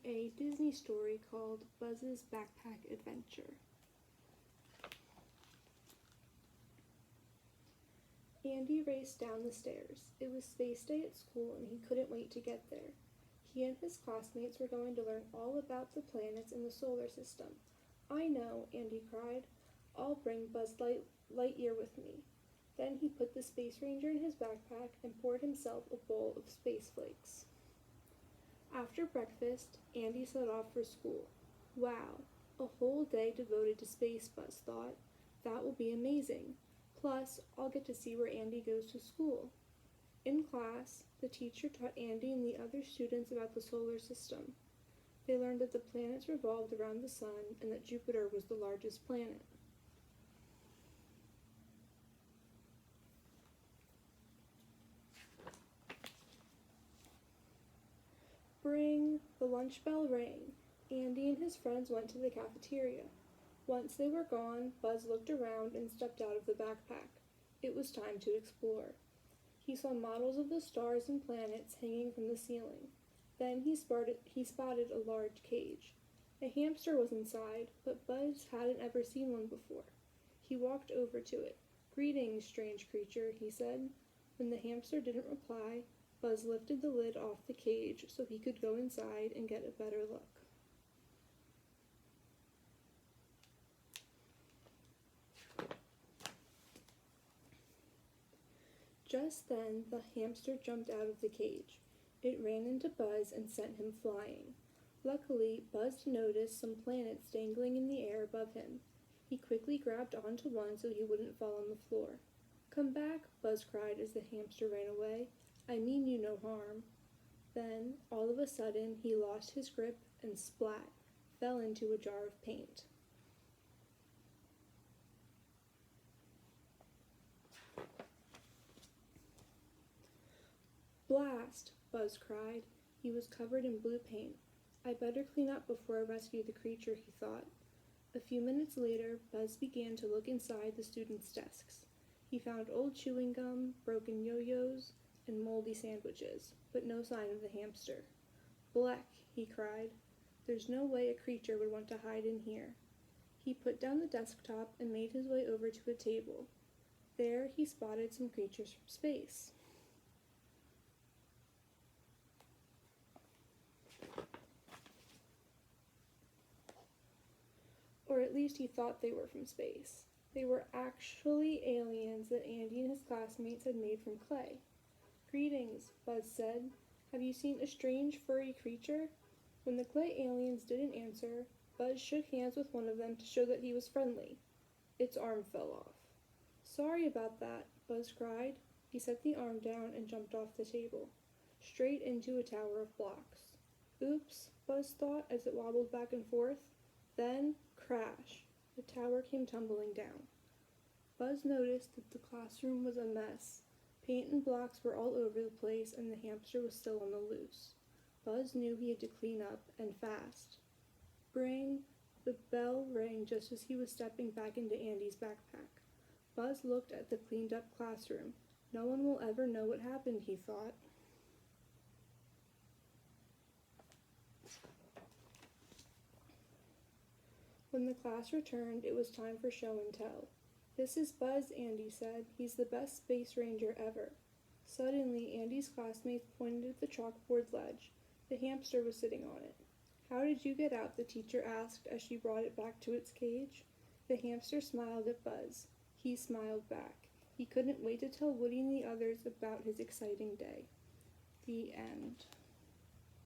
a Disney story called Buzz's Backpack Adventure. Andy raced down the stairs. It was space day at school and he couldn't wait to get there. He and his classmates were going to learn all about the planets in the solar system. I know, Andy cried. I'll bring Buzz Lightyear with me. Then he put the Space Ranger in his backpack and poured himself a bowl of space flakes. After breakfast, Andy set off for school. Wow, a whole day devoted to space, Buzz thought. That will be amazing. Plus, I'll get to see where Andy goes to school. In class, the teacher taught Andy and the other students about the solar system. They learned that the planets revolved around the sun and that Jupiter was the largest planet. Bring! The lunch bell rang. Andy and his friends went to the cafeteria. Once they were gone, Buzz looked around and stepped out of the backpack. It was time to explore. He saw models of the stars and planets hanging from the ceiling. Then he spotted a large cage. A hamster was inside, but Buzz hadn't ever seen one before. He walked over to it. "Greetings, strange creature," he said. When the hamster didn't reply, Buzz lifted the lid off the cage so he could go inside and get a better look. Just then, the hamster jumped out of the cage. It ran into Buzz and sent him flying. Luckily, Buzz noticed some planets dangling in the air above him. He quickly grabbed onto one so he wouldn't fall on the floor. "Come back," Buzz cried as the hamster ran away. "I mean you no harm." Then, all of a sudden, he lost his grip and splat, fell into a jar of paint. "Blast!" Buzz cried. He was covered in blue paint. "I better clean up before I rescue the creature," he thought. A few minutes later, Buzz began to look inside the students' desks. He found old chewing gum, broken yo-yos, and moldy sandwiches, but no sign of the hamster. "Bleck!" he cried. "There's no way a creature would want to hide in here." He put down the desktop and made his way over to a table. There he spotted some creatures from space. Or at least he thought they were from space. They were actually aliens that Andy and his classmates had made from clay. "Greetings," Buzz said. "Have you seen a strange furry creature?" When the clay aliens didn't answer, Buzz shook hands with one of them to show that he was friendly. Its arm fell off. "Sorry about that," Buzz cried. He set the arm down and jumped off the table, straight into a tower of blocks. "Oops," Buzz thought as it wobbled back and forth. Then, crash! The tower came tumbling down. Buzz noticed that the classroom was a mess. Paint and blocks were all over the place and the hamster was still on the loose. Buzz knew he had to clean up, and fast. Bring! The bell rang just as he was stepping back into Andy's backpack. Buzz looked at the cleaned up classroom. No one will ever know what happened, he thought. When the class returned, it was time for show and tell. "This is Buzz," Andy said. "He's the best space ranger ever." Suddenly, Andy's classmates pointed at the chalkboard ledge. The hamster was sitting on it. "How did you get out?" the teacher asked as she brought it back to its cage. The hamster smiled at Buzz. He smiled back. He couldn't wait to tell Woody and the others about his exciting day. The end.